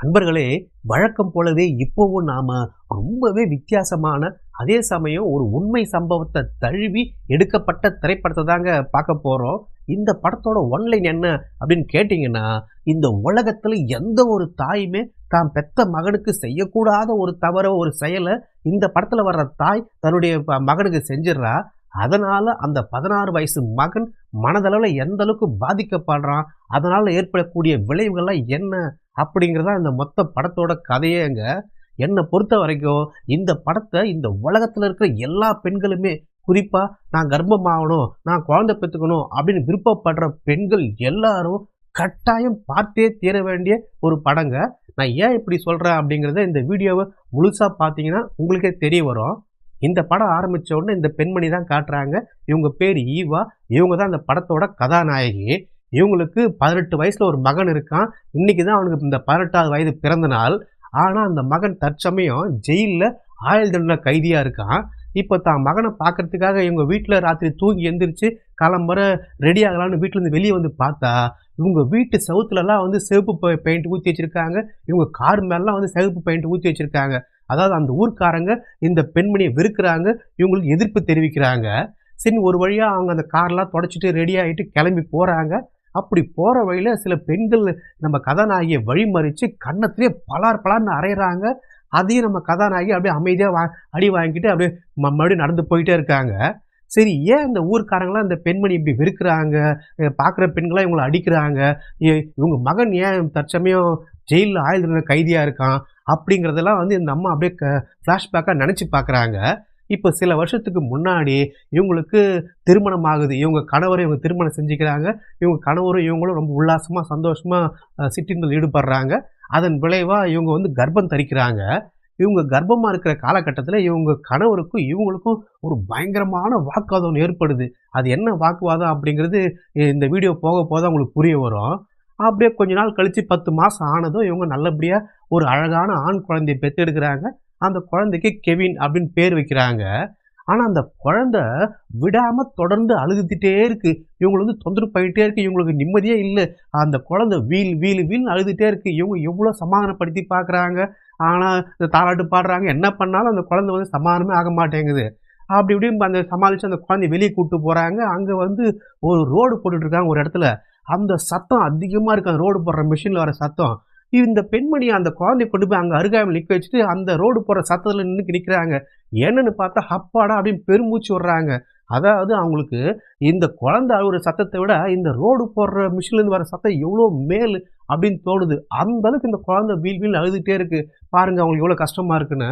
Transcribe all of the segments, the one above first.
நண்பர்களே, வழக்கம் போலவே இப்பவும் நாம ரொம்பவே வித்தியாசமான, அதே சமயம் ஒரு உண்மை சம்பவத்த தழுவி எடுக்கப்பட்ட திரைப்படத்த தாங்க பார்க்க போறோம். இந்த படத்தோட ஒன்லைன் என்ன அப்படின்னு கேட்டீங்கன்னா, இந்த உலகத்துல எந்த ஒரு தாயுமே தான் பெத்த மகனுக்கு செய்யக்கூடாத ஒரு தவற, ஒரு செயல இந்த படத்துல வர்ற தாய் தன்னுடைய மகனுக்கு செஞ்சிடுறா. அதனால அந்த 16 வயசு மகன் மனதளவுல எந்த அளவுக்கு பாதிக்கப்படுறான், அதனால ஏற்படக்கூடிய விளைவுகள்லாம் என்ன அப்படிங்கிறதா இந்த மொத்த படத்தோட கதையேங்க. என்ன பொறுத்த வரைக்கும் இந்த படத்தை இந்த உலகத்துல இருக்கிற எல்லா பெண்களுமே, குறிப்பா நான் கர்ப்பமாகணும், நான் குழந்தை பெற்றுக்கணும் அப்படின்னு விருப்பப்படுற பெண்கள் எல்லாரும் கட்டாயம் பார்த்தே தீர வேண்டிய ஒரு படங்க. நான் ஏன் இப்படி சொல்றேன் அப்படிங்கிறத இந்த வீடியோவை முழுசா பார்த்தீங்கன்னா உங்களுக்கே தெரிய வரும். இந்த படம் ஆரம்பிச்ச உடனே இந்த பெண்மணி தான் காட்டுறாங்க. இவங்க பேர் ஈவா. இவங்க தான் இந்த படத்தோட கதாநாயகி. இவங்களுக்கு 18 வயசுல ஒரு மகன் இருக்கான். இன்னைக்கு தான் அவனுக்கு இந்த 18வது வயது பிறந்த நாள். ஆனா அந்த மகன் தற்சமயம் ஜெயில்ல ஆயுள் தண்டனை கைதியா இருக்கான். இப்ப தான் மகனை பார்க்கறதுக்காக இவங்க வீட்டுல ராத்திரி தூங்கி எந்திரிச்சு காலம்பர ரெடி ஆகலான்னு வீட்டுல இருந்து வெளியே வந்து பார்த்தா, இவங்க வீட்டு செவுத்துலலாம் வந்து சிவப்பு பெயிண்ட் ஊத்தி வச்சிருக்காங்க. இவங்க கார் மேலாம் வந்து சிவப்பு பெயிண்ட் ஊத்தி வச்சிருக்காங்க. அதாவது அந்த ஊர்க்காரங்க இந்த பெண்மணியை வெறுக்கிறாங்க. இவங்களுக்கு எதிர்ப்பு தெரிவிக்கிறாங்க. சரி, ஒரு வழியா அவங்க அந்த கார்லாம் தொடச்சிட்டு ரெடி ஆகிட்டு கிளம்பி போறாங்க. அப்படி போற வழியில சில பெண்கள் நம்ம கதாநாயகியை வழிமறிச்சு கன்னத்திலே பலார் பலார்னு அறையிறாங்க. அதையும் நம்ம கதாநாயகி அப்படியே அமைதியா அடி வாங்கிட்டு அப்படியே மறுபடியும் நடந்து போயிட்டே இருக்காங்க. சரி, ஏன் இந்த ஊர்க்காரங்களாம் இந்த பெண்மணி இப்படி வெறுக்கிறாங்க, பார்க்குற பெண்களாம் இவங்களை அடிக்கிறாங்க, இவங்க மகன் ஏன் தற்சமயம் ஜெயிலில் ஆயுள் தண்டனை கைதியா இருக்கான் அப்படிங்கிறதெல்லாம் வந்து இந்த அம்மா அப்படியே ஃப்ளாஷ்பேக்காக நினச்சி பார்க்குறாங்க. இப்போ சில வருஷத்துக்கு முன்னாடி இவங்களுக்கு திருமணம் ஆகுது. இவங்க கணவரை இவங்க திருமணம் செஞ்சுக்கிறாங்க. இவங்க கணவரும் இவங்களும் ரொம்ப உல்லாசமாக சந்தோஷமாக சிற்றின்பத்தில் ஈடுபடுறாங்க. அதன் விளைவாக இவங்க வந்து கர்ப்பம் தரிக்கிறாங்க. இவங்க கர்ப்பமாக இருக்கிற காலகட்டத்தில் இவங்க கணவருக்கும் இவங்களுக்கும் ஒரு பயங்கரமான வாக்குவாதம் ஏற்படுது. அது என்ன வாக்குவாதம் அப்படிங்கிறது இந்த வீடியோ போக போக உங்களுக்கு புரிய வரும். அப்படியே கொஞ்ச நாள் கழித்து 10 மாதம் ஆனதும் இவங்க நல்லபடியாக ஒரு அழகான ஆண் குழந்தையை பெற்றெடுக்கிறாங்க. அந்த குழந்தைக்கு கெவின் அப்படின்னு பேர் வைக்கிறாங்க. ஆனா அந்த குழந்தை விடாம தொடர்ந்து அழுதுகிட்டே இருக்கு. இவங்களுக்கு வந்து தொந்தரவு பண்ணிட்டே இருக்கு. இவங்களுக்கு நிம்மதியே இல்லை. அந்த குழந்தை வீல் வீல் வீல்னு அழுதுகிட்டே இருக்கு. இவங்க எவ்வளோ சமாதானப்படுத்தி பார்க்குறாங்க. ஆனா இந்த தாலாட்டு பாடுறாங்க. என்ன பண்ணாலும் அந்த குழந்தை வந்து சமாதானமே ஆக மாட்டேங்குது. அப்படி இப்படின்னு அந்த சமாளித்து அந்த குழந்தைய வெளியே கூப்பிட்டு போகிறாங்க. அங்கே வந்து ஒரு ரோடு போட்டுட்ருக்காங்க ஒரு இடத்துல. அந்த சத்தம் அதிகமாக இருக்குது. அந்த ரோடு போடுற மிஷினில் வர சத்தம். இந்த பெண்மணி அந்த குழந்தைய கொண்டு போய் அங்கே அருகாமையில் நிற்க வச்சுட்டு அந்த ரோடு போகிற சத்தத்தில் நிற்கிறாங்க. என்னன்னு பார்த்தா அப்பாடா அப்படின்னு பெருமூச்சு விடுறாங்க. அதாவது அவங்களுக்கு இந்த குழந்தை அழுகிற சத்தத்தை விட இந்த ரோடு போடுற மிஷின்லேருந்து வர சத்தம் எவ்வளோ மேல் அப்படின்னு தோணுது. அந்த அளவுக்கு இந்த குழந்தை வீல் வீல் அழுதுகிட்டே இருக்கு. பாருங்க அவங்களுக்கு எவ்வளோ கஷ்டமா இருக்குன்னு.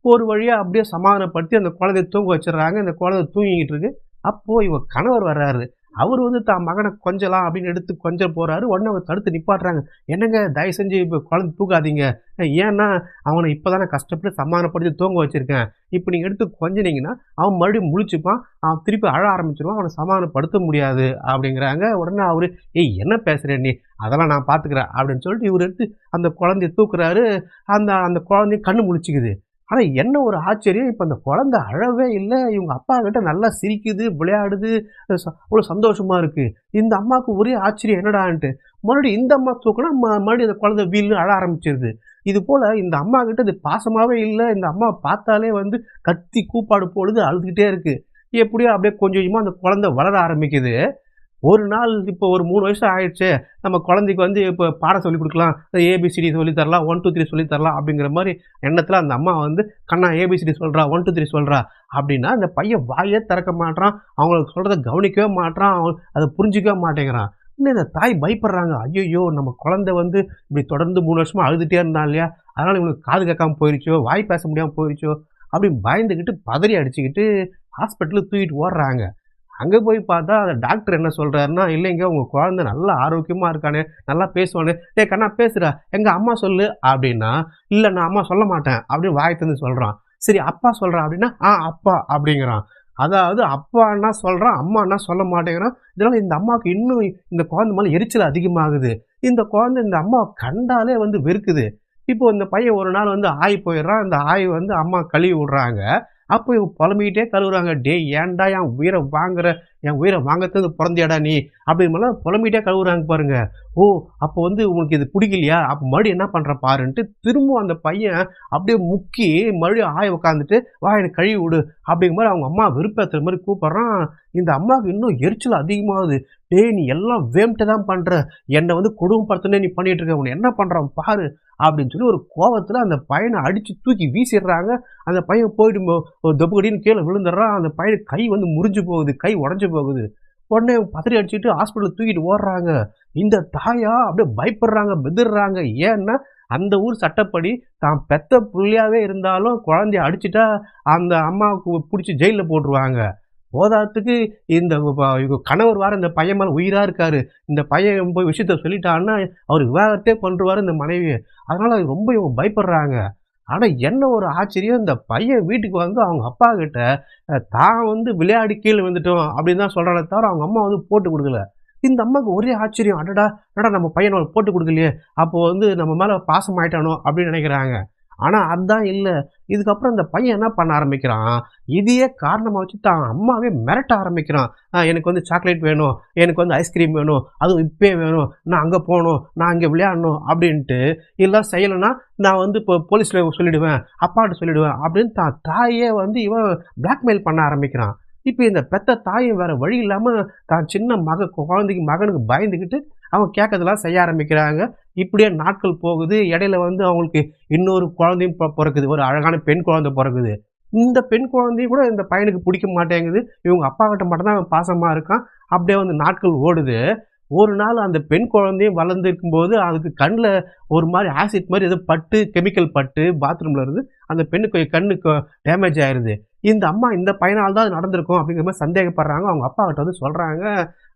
ஒரு வழியாக அப்படியே சமாதானப்படுத்தி அந்த குழந்தைய தூங்க வச்சிடுறாங்க. இந்த குழந்தை தூங்கிக்கிட்டு இருக்கு. அப்போது இவங்க கணவர் வர்றாரு. அவர் வந்து தான் மகனை கொஞ்சலாம் அப்படின்னு எடுத்து கொஞ்ச போறாரு. உடனே அவர் தடுத்து நிப்பாட்டுறாங்க. என்னங்க, தயவு செஞ்சு இப்போ குழந்தை தூக்காதீங்க. ஏன்னா அவனை இப்போதானே கஷ்டப்பட்டு சமாதானப்படுத்தி தூங்க வச்சிருக்கேன். இப்போ நீங்கள் எடுத்து கொஞ்சனீங்கன்னா அவன் மறுபடியும் முழிச்சுப்பான். அவன் திருப்பி அழ ஆரம்பிச்சிருவான். அவனை சமாதானப்படுத்த முடியாது அப்படிங்கிறாங்க. உடனே அவரு, ஏய் என்ன பேசுகிறேன் நீ, அதெல்லாம் நான் பார்த்துக்கிறேன் அப்படின்னு சொல்லிட்டு இவர் எடுத்து அந்த குழந்தைய தூக்குறாரு. அந்த அந்த குழந்தைய கண்ணு முழிச்சுக்குது. ஆனா என்ன ஒரு ஆச்சரியம், இப்ப அந்த குழந்தை அழவே இல்ல. இவங்க அப்பா கிட்ட நல்லா சிரிக்குது, விளையாடுது, அவ்வளோ சந்தோஷமா இருக்கு. இந்த அம்மாவுக்கு ஒரே ஆச்சரியம் என்னடான்ட்டு. மறுபடியும் இந்த அம்மா தூக்குனா மறுபடியும் அந்த குழந்தை வீல்னு அழ ஆரம்பிச்சிருது. இது போல இந்த அம்மா கிட்ட இது பாசமாவே இல்லை. இந்த அம்மா பார்த்தாலே வந்து கத்தி கூப்பாடு போடுது, அழுதுகிட்டே இருக்கு. எப்படியோ அப்படியே கொஞ்சம் கொஞ்சமா அந்த குழந்தை வளர ஆரம்பிக்குது. ஒரு நாள் இப்போ ஒரு 3 வயசு ஆயிடுச்சு, நம்ம குழந்தைக்கு வந்து இப்போ பாடம் சொல்லிக் கொடுக்கலாம், ஏபிசிடி சொல்லி தரலாம், 1 2 3 சொல்லி தரலாம் அப்படிங்கிற மாதிரி எண்ணத்தில் அந்த அம்மா வந்து கண்ணா ஏபிசிடி சொல்கிறா, 1 2 3 சொல்கிறா அப்படின்னா அந்த பையன் வாயே திறக்க மாட்டான். அவங்களுக்கு சொல்கிறத கவனிக்கவே மாட்டான். அதை புரிஞ்சிக்கவே மாட்டேங்கிறான். இன்னும் இந்த தாய் பயப்படுறாங்க. ஐயோ, நம்ம குழந்தை வந்து இப்படி தொடர்ந்து 3 வருஷமா அழுதுகிட்டே இருந்தான் இல்லையா, அதனால் இவங்களுக்கு காது கேட்காம போயிடுச்சோ, வாய் பேச முடியாமல் போயிடுச்சோ அப்படின்னு பயந்துக்கிட்டு பதறி அடிச்சுக்கிட்டு ஹாஸ்பிட்டலுக்கு தூக்கிட்டு ஓடுறாங்க. அங்கே போய் பார்த்தா அந்த டாக்டர் என்ன சொல்கிறாருன்னா, இல்லைங்க உங்கள் குழந்தை நல்லா ஆரோக்கியமாக இருக்கானே, நல்லா பேசுவானே, டேய் கண்ணா பேசுகிறா, எங்கள் அம்மா சொல்லு அப்படின்னா, இல்லை நான் அம்மா சொல்ல மாட்டேன் அப்படின்னு வாய் தந்து சொல்கிறான். சரி அப்பா சொல்கிறான் அப்படின்னா, அப்பா அப்படிங்கிறான். அதாவது அப்பான்னா சொல்கிறான், அம்மானா சொல்ல மாட்டேங்கிறான். இதனால் இந்த அம்மாவுக்கு இன்னும் இந்த குழந்தை மேலே எரிச்சல் அதிகமாகுது. இந்த குழந்தை இந்த அம்மாவை கண்டாலே வந்து வெறுக்குது. இப்போ இந்த பையன் ஒரு நாள் வந்து ஆய் போயிடுறான். இந்த ஆய் வந்து அம்மா கழுவி விடுறாங்க. அப்போ இவங்க புலம்பிக்கிட்டே கழுவுறாங்க. டேய் ஏன்டா என் உயிரை வாங்குற, என் உயிரை வாங்கறது பிறந்தியாடா நீ அப்படின்லாம் புலம்பிட்டே கழுவுறாங்க பாருங்க. ஓ, அப்போ வந்து உனக்கு இது பிடிக்கலையா, அப்போ மறுபடியும் என்ன பண்ற பாருன்ட்டு திரும்பவும் அந்த பையன் அப்படியே முக்கி மறுபடியும் ஆய உட்காந்துட்டு வா எனக்கு கழுவி விடு அப்படிங்கிற மாதிரி அவங்க அம்மா வெறுப்பேற்றுற மாதிரி கூப்பிட்றான். இந்த அம்மாவுக்கு இன்னும் எரிச்சல் அதிகமாகுது. டேய் நீ எல்லாம் வேம்ட்டு தான் பண்ற, என்னை வந்து கொடுமைப்படுத்தினே நீ பண்ணிட்டு இருக்க, உன்னை என்ன பண்றான் பாரு அப்படின்னு சொல்லி ஒரு கோவத்துல அந்த பையனை அடிச்சு தூக்கி வீசிடுறாங்க. அந்த பையன் போயிட்டு தொப்புக்கடின்னு கீழே விழுந்துடுறான். அந்த பையனுக்கு கை வந்து முறிஞ்சு போகுது, கை உடஞ்சு போகுது. உடனே பதறி அடிச்சுட்டு ஹாஸ்பிட்டல் தூக்கிட்டு ஓடுறாங்க. இந்த தாயா அப்படியே பயப்படுறாங்க, பெதிர்றாங்க. ஏன்னா அந்த ஊர் சட்டப்படி தான் பெத்த புள்ளையாவே இருந்தாலும் குழந்தைய அடிச்சுட்டா அந்த அம்மாவுக்கு பிடிச்சி ஜெயிலில் போட்டுருவாங்க. போதாத்துக்கு இந்த இவங்க கணவர் வேற இந்த பையன் மேலே உயிரா இருக்காரு. இந்த பையன் போய் விஷயத்த சொல்லிட்டான்னா அவர் விவாகரத்தே பண்ணுவாரு இந்த மனைவியை. அதனால ரொம்ப இவங்க பயப்படுறாங்க. ஆனா என்ன ஒரு ஆச்சரியம், இந்த பையன் வீட்டுக்கு வந்து அவங்க அப்பா கிட்ட தான் வந்து விளையாடி கீழே விழுந்துட்டோம் அப்படின்னு தான் சொல்றானே தவிர அவங்க அம்மா வந்து போட்டு கொடுக்கல. இந்த அம்மாவுக்கு ஒரே ஆச்சரியம், அடடா அடடா நம்ம பையனை போட்டு கொடுக்கலையே, அப்போ வந்து நம்ம மேல பாசம் ஆயிட்டானோ அப்படின்னு நினைக்கிறாங்க. ஆனா அதான் இல்லை. இதுக்கப்புறம் இந்த பையன் என்ன பண்ண ஆரம்பிக்கிறான், இதையே காரணமா வச்சு தான் அம்மாவே மிரட்ட ஆரம்பிக்கிறான். எனக்கு வந்து சாக்லேட் வேணும், எனக்கு வந்து ஐஸ்கிரீம் வேணும், அதுவும் இப்பே வேணும், நான் அங்கே போகணும், நான் அங்கே விளையாடணும் அப்படின்ட்டு எல்லாம் செய்யலைன்னா நான் வந்து இப்போ போலீஸில் சொல்லிடுவேன், அப்பாட்ட சொல்லிடுவேன் அப்படின்னு தான் தாயே வந்து இவன் பிளாக்மெயில் பண்ண ஆரம்பிக்கிறான். இப்போ இந்த பெத்த தாயும் வேற வழி இல்லாமல் தான் சின்ன குழந்தைக்கு மகனுக்கு பயந்துக்கிட்டு அவங்க கேட்கறதெல்லாம் செய்ய ஆரம்பிக்கிறாங்க. இப்படியே நாட்கள் போகுது. இடையில வந்து அவங்களுக்கு இன்னொரு குழந்தையும் பிறக்குது, ஒரு அழகான பெண் குழந்தை பிறக்குது. இந்த பெண் குழந்தையும் கூட இந்த பையனுக்கு பிடிக்க மாட்டேங்குது. இவங்க அப்பா கிட்ட மட்டும் தான் பாசமா இருக்கான். அப்படியே வந்து நாட்கள் ஓடுது. ஒரு நாள் அந்த பெண் குழந்தையும் வளர்ந்து இருக்கும்போது அதுக்கு கண்ணில் ஒரு மாதிரி ஆசிட் மாதிரி ஏதோ பட்டு, கெமிக்கல் பட்டு பாத்ரூம்ல இருந்து அந்த பெண்ணுக்கு கண்ணுக்கு டேமேஜ் ஆயிடுது. இந்த அம்மா இந்த பையனால் தான் நடந்திருக்கும் அப்படிங்கிற மாதிரி சந்தேகப்படுறாங்க. அவங்க அப்பா கிட்ட வந்து சொல்றாங்க.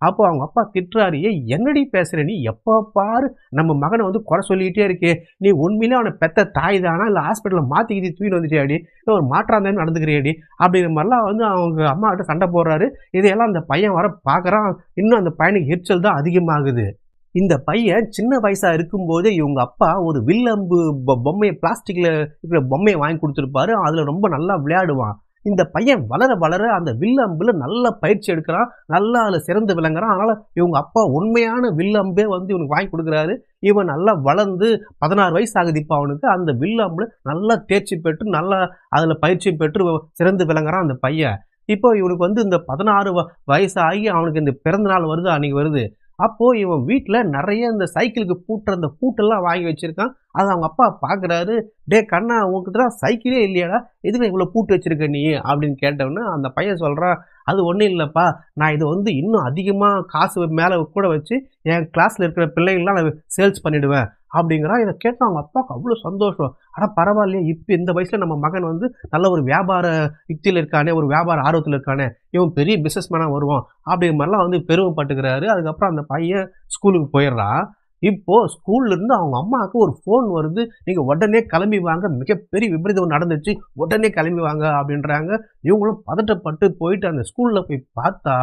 அப்போ அவங்க அப்பா திட்டுறாரு, ஏய் என்னடி பேசுற நீ, எப்போ பாரு நம்ம மகனை வந்து குறை சொல்லிக்கிட்டே இருக்கே, நீ உண்மையிலே அவனை பெத்த தாய் தானா இல்லை ஹாஸ்பிட்டலில் மாற்றிக்கிட்டு தூக்கிட்டு வந்துட்டியாடி, இல்லை ஒரு மாற்றாந்தானே நடந்துக்கிறியாடி அப்படிங்கிற மாதிரிலாம் வந்து அவங்க அம்மா கிட்ட சண்டை போடுறாரு. இதையெல்லாம் அந்த பையன் வர பார்க்குறான். இன்னும் அந்த பையனுக்கு எரிச்சல் தான் அதிகமாகுது. இந்த பையன் சின்ன வயசா இருக்கும்போதே இவங்க அப்பா ஒரு வில்லம்பு பொம்மையை, பிளாஸ்டிக்ல இருக்கிற பொம்மையை வாங்கி கொடுத்துருப்பாரு. அதுல ரொம்ப நல்லா விளையாடுவான். இந்த பையன் வளர வளர அந்த வில்லம்புல நல்ல பயிற்சி எடுக்கிறான், நல்லா அதுல சிறந்து விளங்குறான். அதனால இவங்க அப்பா உண்மையான வில்லம்பே வந்து இவனுக்கு வாங்கி கொடுக்குறாரு. இவன் நல்லா வளர்ந்து 16 வயசு ஆகுது இப்போ அவனுக்கு. அந்த வில்லம்புல நல்லா தேர்ச்சி பெற்று நல்லா அதுல பயிற்சி பெற்று சிறந்து விளங்குறான் அந்த பையன். இப்போ இவனுக்கு வந்து இந்த 16 வயசு ஆகி அவனுக்கு இந்த பிறந்த நாள் வருது, அன்னைக்கு வருது. அப்போ இவன் வீட்டுல நிறைய இந்த சைக்கிளுக்கு பூட்டுற அந்த பூட்டெல்லாம் வாங்கி வச்சிருக்கான். அதை அவங்க அப்பா பாக்குறாரு. டே கண்ணா, உங்ககிட்ட சைக்கிளே இல்லையாடா, எதுக்கு இவ்வளவு பூட்டு வச்சிருக்க நீ அப்படின்னு கேட்டவொன்னு அந்த பையன் சொல்றான், அது ஒன்றும் இல்லைப்பா, நான் இதை வந்து இன்னும் அதிகமாக காசு மேலே கூட வச்சு என் கிளாஸில் இருக்கிற பிள்ளைங்களாம் நான் சேல்ஸ் பண்ணிடுவேன் அப்படிங்கிறான். இதை கேட்டால் அவங்க அப்பாவுக்கு அவ்வளோ சந்தோஷம். ஆனால் பரவாயில்லையே, இப்போ இந்த வயசில் நம்ம மகன் வந்து நல்ல ஒரு வியாபார யுக்தியில் இருக்கானே, ஒரு வியாபார ஆர்வத்தில் இருக்கானே, இவன் பெரிய பிஸ்னஸ் மேனாக வருவான் அப்படிங்கிற மாதிரிலாம் வந்து பெருமைப்பட்டுக்கிறாரு. அதுக்கப்புறம் அந்த பையன் ஸ்கூலுக்கு போயிடுறான். இப்போ ஸ்கூல்ல இருந்து அவங்க அம்மாவுக்கு ஒரு ஃபோன் வருது, நீங்க உடனே கிளம்பி வாங்க, மிகப்பெரிய விபரீதம் நடந்துச்சு, உடனே கிளம்பி வாங்க அப்படின்றாங்க. இவங்களும் பதட்டப்பட்டு போயிட்டு அந்த ஸ்கூல்ல போய் பார்த்தா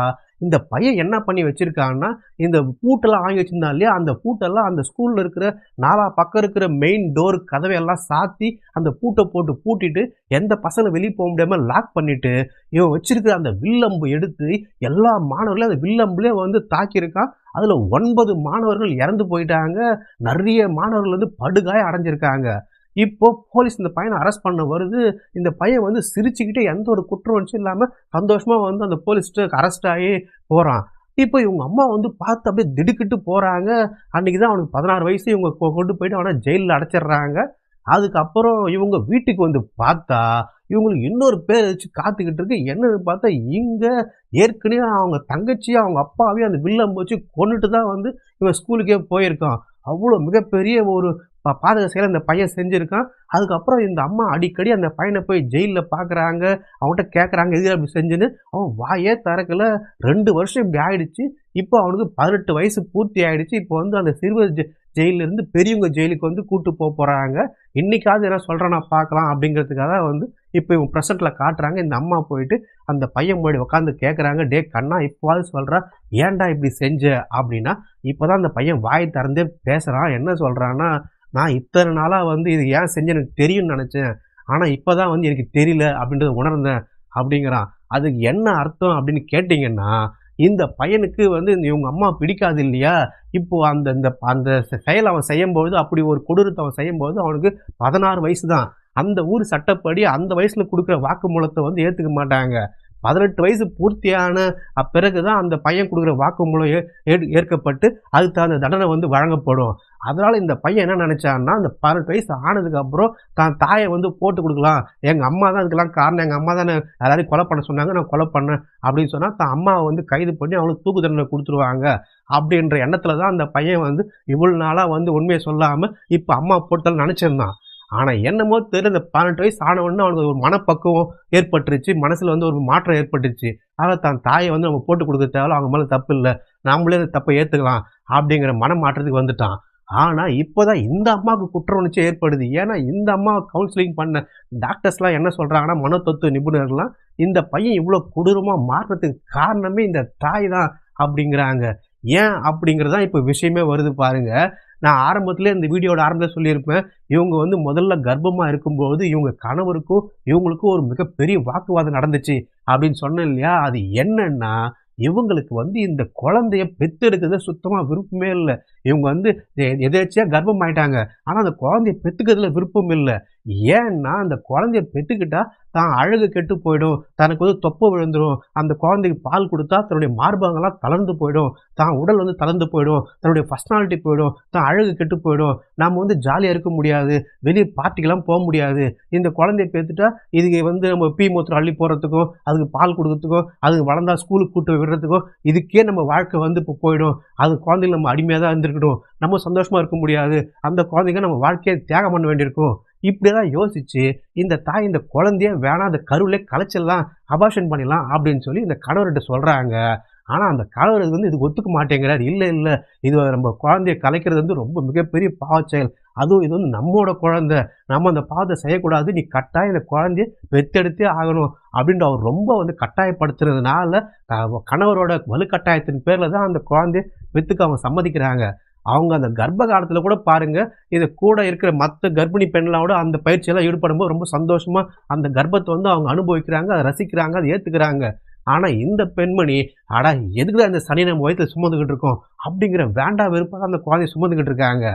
இந்த பையன் என்ன பண்ணி வச்சிருக்காங்கன்னா, இந்த பூட்டெல்லாம் வாங்கி வச்சிருந்தான் இல்லையா, அந்த பூட்டெல்லாம் அந்த ஸ்கூல்ல இருக்கிற நாலா பக்கம் இருக்கிற மெயின் டோர் கதவையெல்லாம் சாத்தி அந்த பூட்டை போட்டு பூட்டிட்டு எந்த பசங்க வெளியே போக முடியாம லாக் பண்ணிட்டு இவன் வச்சிருக்கிற அந்த வில்லம்பு எடுத்து எல்லா மாணவர்களையும் அந்த வில்லம்புலேயே வந்து தாக்கியிருக்கான். அதுல 9 மாணவர்கள் இறந்து போயிட்டாங்க. நிறைய மாணவர்கள் வந்து படுகாயம் அடைஞ்சிருக்காங்க. இப்போ போலீஸ் இந்த பையனை அரெஸ்ட் பண்ண வருது. இந்த பையன் வந்து சிரிச்சுக்கிட்டே எந்த ஒரு குற்ற உணர்ச்சியும் இல்லாம சந்தோஷமா வந்து அந்த போலீஸ்ட்டு அரெஸ்ட் ஆகி போறான். இப்போ இவங்க அம்மா வந்து பார்த்து அப்படியே திடுக்கிட்டு போறாங்க. அன்னைக்கு தான் அவனுக்கு 16 வயசு. இவங்க கொண்டு போயிட்டு அவனை ஜெயிலில் அடைச்சிடுறாங்க. அதுக்கப்புறம் இவங்க வீட்டுக்கு வந்து பார்த்தா இவங்களுக்கு இன்னொரு பேர் வச்சு காத்துக்கிட்டு இருக்கு. என்னன்னு பார்த்தா இங்க ஏற்கனவே அவங்க தங்கச்சியும் அவங்க அப்பாவையும் அந்த வில்லம்பு வச்சு கொண்டுட்டு தான் வந்து இவன் ஸ்கூலுக்கே போயிருக்கான். அவ்வளோ மிகப்பெரிய ஒரு பாதக செயலை இந்த பையன் செஞ்சுருக்கான். அதுக்கப்புறம் இந்த அம்மா அடிக்கடி அந்த பையனை போய் ஜெயிலில் பார்க்குறாங்க. அவன்கிட்ட கேட்குறாங்க எது அப்படி செஞ்சுன்னு. அவன் வாயே திறக்கல. 2 வருஷம் இப்படி ஆயிடுச்சு. இப்போ அவனுக்கு 18 வயசு பூர்த்தி ஆயிடுச்சு. இப்போ வந்து அந்த சிறுவர் ஜெயிலிருந்து பெரியவங்க ஜெயிலுக்கு வந்து கூட்டு போகிறாங்க. இன்னைக்காவது என்ன சொல்கிறேன்னா பார்க்கலாம் அப்படிங்கிறதுக்காக வந்து இப்போ இவங்க ப்ரெசென்ட்டில் காட்டுறாங்க. இந்த அம்மா போயிட்டு அந்த பையன் முன்னாடி உட்காந்து கேட்குறாங்க, டே கண்ணா இப்போவாது சொல்கிறா, ஏன்டா இப்படி செஞ்ச அப்படின்னா. இப்போ தான் அந்த பையன் வாய் திறந்தே பேசுகிறான். என்ன சொல்கிறான்னா, நான் இத்தனை நாளாக வந்து இது ஏன் செஞ்சு எனக்கு தெரியும்னு நினச்சேன், ஆனால் இப்போ தான் வந்து எனக்கு தெரியல அப்படின்றத உணர்ந்தேன் அப்படிங்கிறான். அதுக்கு என்ன அர்த்தம் அப்படின்னு கேட்டிங்கன்னா, இந்த பையனுக்கு வந்து இவங்க அம்மா பிடிக்காது இல்லையா? இப்போ அந்த இந்த அந்த செயல் அவன் செய்யும்பொழுது, அப்படி ஒரு கொடூரத்த அவன் செய்யும்போது அவனுக்கு 16 வயசு தான். அந்த ஊர் சட்டப்படி அந்த வயசுல குடுக்குற வாக்குமூலத்த வந்து ஏத்துக்க மாட்டாங்க. 18 வயசு பூர்த்தியான பிறகு தான் அந்த பையன் குடுக்குற வாக்குமூலம் ஏற்கப்பட்டு அதுக்கு தகுந்த தண்டனை வந்து வழங்கப்படும். அதனால இந்த பையன் என்ன நினைச்சான்னா, அந்த 18 வயசு ஆனதுக்கு அப்புறம் தான் தாய வந்து போட்டு குடுக்கலாம். எங்க அம்மா தான் இதுக்கெல்லாம் காரணம். எங்க அம்மா தானே எல்லாரையும் கொலை பண்ண சொன்னாங்க. நான் கொலை பண்ணேன் அப்படின்னு சொன்னா, தான் அம்மாவ வந்து கைது பண்ணி அவங்களுக்கு தூக்கு தண்டனை குடுத்துருவாங்க. அப்படின்ற எண்ணத்துல தான் அந்த பையன் வந்து இவ்வளவு நாளா வந்து உண்மைய சொல்லாம, இப்ப அம்மா போட்டுதல்ன்னு நினைச்சிருந்தான். ஆனா என்னமோ தெரியல, இந்த 18 வயசு ஆன உடனே அவனுக்கு ஒரு மனப்பக்குவம் ஏற்பட்டுருச்சு. மனசுல வந்து ஒரு மாற்றம் ஏற்பட்டுருச்சு. ஆக தான் தாய வந்து நம்ம போட்டு குடுக்க தேவையில்ல. அவங்க மேல தப்பு இல்ல. நாமளே அந்த தப்ப ஏத்துக்கலாம். அப்படிங்கிற மனமாற்றத்துக்கு வந்துட்டான். ஆனா இப்பதான் இந்த அம்மாவுக்கு குற்ற உணர்ச்சி ஏற்படுது. ஏன்னா இந்த அம்மா கவுன்சிலிங் பண்ண டாக்டர்ஸ்லாம் என்ன சொல்றாங்கன்னா, மனோதத்துவ நிபுணர்லாம் இந்த பையன் இவ்ளோ கொடூரமா மாறுறதுக்கு காரணமே இந்த தாய் தான் அப்படிங்கிறாங்க. ஏன் அப்படிங்கிறது தான் இப்ப விஷயமே வருது பாருங்க. நான் ஆரம்பத்திலே இந்த வீடியோட ஆரம்பத்திலே சொல்லியிருப்பேன். இவங்க வந்து முதல்ல கர்ப்பமா இருக்கும்போது இவங்க கணவருக்கும் இவங்களுக்கும் ஒரு மிகப்பெரிய வாக்குவாதம் நடந்துச்சு அப்படின்னு சொன்னேன் இல்லையா? அது என்னன்னா, இவங்களுக்கு வந்து இந்த குழந்தைய பெத்தெடுக்கிறதுல சுத்தமா விருப்பமே இல்ல. இவங்க வந்து எதேர்ச்சையா கர்ப்பம் ஆயிட்டாங்க. ஆனா அந்த குழந்தைய பெத்துக்கிறதுல விருப்பம் இல்ல. ஏன்னா அந்த குழந்தைய பெத்துக்கிட்டா தான் அழகு கெட்டு போயிடும். தனக்கு வந்து தொப்பை விழுந்துரும். அந்த குழந்தைக்கு பால் குடுத்தா தன்னுடைய மார்பகங்கள்லாம் தளர்ந்து போயிடும். தான் உடல் வந்து தளர்ந்து போயிடும். தன்னுடைய பர்சனாலிட்டி போயிடும். தான் அழகு கெட்டு போயிடும். நாம வந்து ஜாலியா இருக்க முடியாது. வெளிய பார்ட்டிக்கெல்லாம் போ முடியாது. இந்த குழந்தைய பெத்துட்டா இதுக்கு வந்து நம்ம மூத்திரம் அள்ளி போடுறதுக்கும், அதுக்கு பால் குடுக்கறதுக்கும், அதுக்கு வளர்ந்தா ஸ்கூலுக்கு கூட்டு விடுறதுக்கும், இதுக்கே நம்ம வாழ்க்கை வந்து இப்போ போயிடும். அது குழந்தைகள் நம்ம அடிமையா தான் இருந்திருக்கணும். நம்ம சந்தோஷமா இருக்க முடியாது. அந்த குழந்தைக்கு நம்ம வாழ்க்கைய தியாகம் பண்ண வேண்டியிருக்கும். இப்படியெல்லாம் யோசிச்சு இந்த தாய் இந்த குழந்தைய வேணாம், அந்த கருவிலே கலைச்சிடலாம், அபார்ஷன் பண்ணிடலாம் அப்படின்னு சொல்லி இந்த கணவர்கிட்ட சொல்றாங்க. ஆனா அந்த கணவர் வந்து இதுக்கு ஒத்துக்க மாட்டேங்கிறார். இல்ல, இல்ல, இது நம்ம குழந்தைய கலைக்கிறது வந்து ரொம்ப மிகப்பெரிய பாவச் செயல். அதுவும் இது வந்து நம்மோட குழந்தை. நம்ம அந்த பாவத்தை செய்யக்கூடாது. நீ கட்டாயம் இந்த குழந்தைய பெத்தெடுத்தே ஆகணும் அப்படின்ட்டு அவர் ரொம்ப வந்து கட்டாயப்படுத்துறதுனால, கணவரோட வலுக்கட்டாயத்தின் பேர்ல தான் அந்த குழந்தைய பெத்துக்க அவங்க சம்மதிக்கிறாங்க. அவங்க அந்த கர்ப்ப காலத்துல கூட பாருங்க, இது கூட இருக்கிற மத்த கர்ப்பிணி பெண்களோட அந்த பயிற்சியெல்லாம் ஈடுபடும்போது ரொம்ப சந்தோஷமா அந்த கர்ப்பத்த வந்து அவங்க அனுபவிக்கிறாங்க, அத ரசிக்கிறாங்க, அத ஏத்துக்கிறாங்க. ஆனா இந்த பெண்மணி, அட எதுக்குடா இந்த சனிய நம்ம வயித்துல சுமந்துகிட்டு இருக்கோம் அப்படிங்கிற வேண்டா வெறுப்பா அந்த குழந்தைய சுமந்துகிட்டு இருக்காங்க.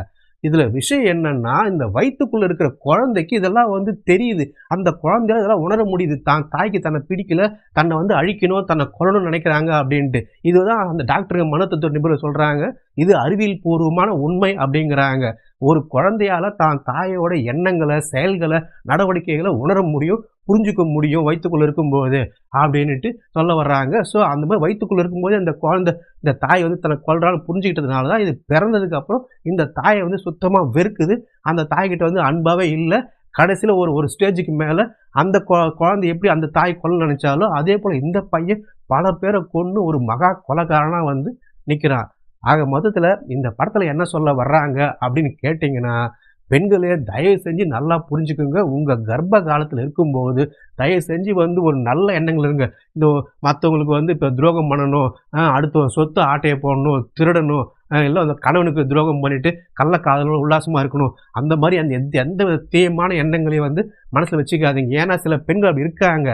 இதுல விஷயம் என்னன்னா, இந்த வயித்துக்குள்ள இருக்கிற குழந்தைக்கு இதெல்லாம் வந்து தெரியுது. அந்த குழந்தையால இதெல்லாம் உணர முடியுது. தான் தாய்க்கு தன்னை பிடிக்கல, தன்னை வந்து அழிக்கணும், தன்னை கொல்லணும்னு நினைக்கிறாங்க அப்படின்ட்டு. இதுதான் அந்த டாக்டருங்க மனோதத்துவ நிபுணர் சொல்றாங்க. இது அறிவியல் பூர்வமான உண்மை அப்படிங்கிறாங்க. ஒரு குழந்தையால தான் தாயோட எண்ணங்கள, செயல்கள, நடவடிக்கைகள உணர முடியும், புரிஞ்சுக்க முடியும் வயித்துக்குள்ள இருக்கும்போது அப்படின்னுட்டு சொல்ல வர்றாங்க. ஸோ அந்த மாதிரி வயித்துக்குள்ள இருக்கும்போது அந்த குழந்தை இந்த தாய் வந்து தன்னை கொல்றான்னு புரிஞ்சுக்கிட்டதுனால தான் இது பிறந்ததுக்கு அப்புறம் இந்த தாயை வந்து சுத்தமா வெறுக்குது. அந்த தாய்கிட்ட வந்து அன்பாவே இல்ல. கடைசியில ஒரு ஒரு ஸ்டேஜுக்கு மேல அந்த குழந்தை எப்படி அந்த தாய் கொல்ல நினைச்சாலோ, அதே போல இந்த பையன் பல பேரை கொன்னு ஒரு மகா கொலைகாரனா வந்து நிக்கிறான். ஆக மொத்தத்துல இந்த படத்துல என்ன சொல்ல வர்றாங்க அப்படின்னு கேட்டீங்கன்னா, பெண்களே தயவு செஞ்சு நல்லா புரிஞ்சுக்குங்க. உங்க கர்ப்ப காலத்துல இருக்கும்போது தயவு செஞ்சு வந்து ஒரு நல்ல எண்ணங்கள் இருங்க. இந்த மத்தவங்களுக்கு வந்து இப்ப துரோகம் பண்ணணும், அடுத்தவன் சொத்து ஆட்டைய போடணும், திருடணும், இல்ல அந்த கணவனுக்கு துரோகம் பண்ணிட்டு கள்ளக்காதலோட உல்லாசமா இருக்கணும். அந்த மாரி அந்த எந்த தீயமான எண்ணங்களையும் வந்து மனசுல வச்சுக்காதீங்க. ஏன்னா சில பெண்கள் அப்படி இருக்காங்க.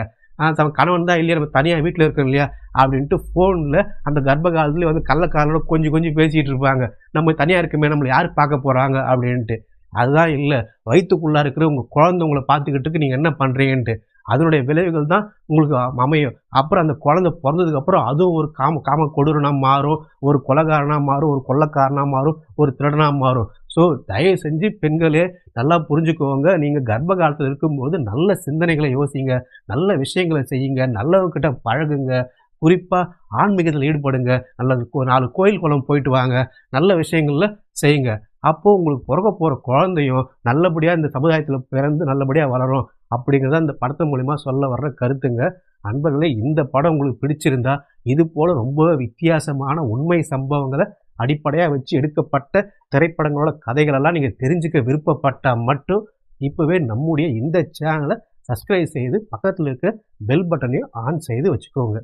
தன் கணவன் தான் இல்லையா, நம்ம தனியா வீட்ல இருக்கோம் இல்லையா அப்படின்ட்டு ஃபோன்ல அந்த கர்ப்ப காலத்திலேயே வந்து கள்ளக்காதலோட கொஞ்சி கொஞ்சி பேசிட்டு இருப்பாங்க. நம்ம தனியா இருக்கமே, நம்மள யாரு பார்க்க போறாங்க அப்படின்ட்டு. அதுதான் இல்ல. வயித்துக்குள்ளா இருக்கிற உங்க குழந்தை உங்கள பார்த்துக்கிட்டு நீங்க என்ன பண்றீங்கன்ட்டு. அதனுடைய விளைவுகள் தான் உங்களுக்கு அமையும். அப்புறம் அந்த குழந்தை பொறந்ததுக்கு அப்புறம் அதுவும் ஒரு காம கொடூரனா மாறும். ஒரு கொலைகாரனா மாறும். ஒரு கொள்ளைக்காரனா மாறும். ஒரு திருடனா மாறும். ஸோ தயவு செஞ்சு பெண்களே நல்லா புரிஞ்சுக்கோங்க. நீங்க கர்ப்ப காலத்துல இருக்கும்போது நல்ல சிந்தனைகள யோசிங்க. நல்ல விஷயங்கள செய்யுங்க. நல்லவங்ககிட்ட பழகுங்க. குறிப்பா ஆன்மீகத்துல ஈடுபடுங்க. நல்ல 4 கோயில், குளம் போயிட்டு வாங்க. நல்ல விஷயங்கள்ல செய்யுங்க. அப்போ உங்களுக்கு பொறக்க போற குழந்தையும் நல்லபடியா இந்த சமுதாயத்துல பிறந்து நல்லபடியா வளரும். அப்படிங்கிறத இந்த படத்து மூலியமா சொல்ல வர்ற கருத்துங்க. நண்பர்களே, இந்த படம் உங்களுக்கு பிடிச்சிருந்தா, இது போல ரொம்ப வித்தியாசமான உண்மை சம்பவங்கள அடிப்படையா வச்சு எடுக்கப்பட்ட திரைப்படங்களோட கதைகளெல்லாம் நீங்க தெரிஞ்சுக்க விருப்பப்பட்டா மட்டும், இப்பவே நம்முடைய இந்த சேனல சப்ஸ்கிரைப் செய்து பக்கத்துல இருக்க பெல் பட்டனையும் ஆன் செய்து வச்சுக்கோங்க.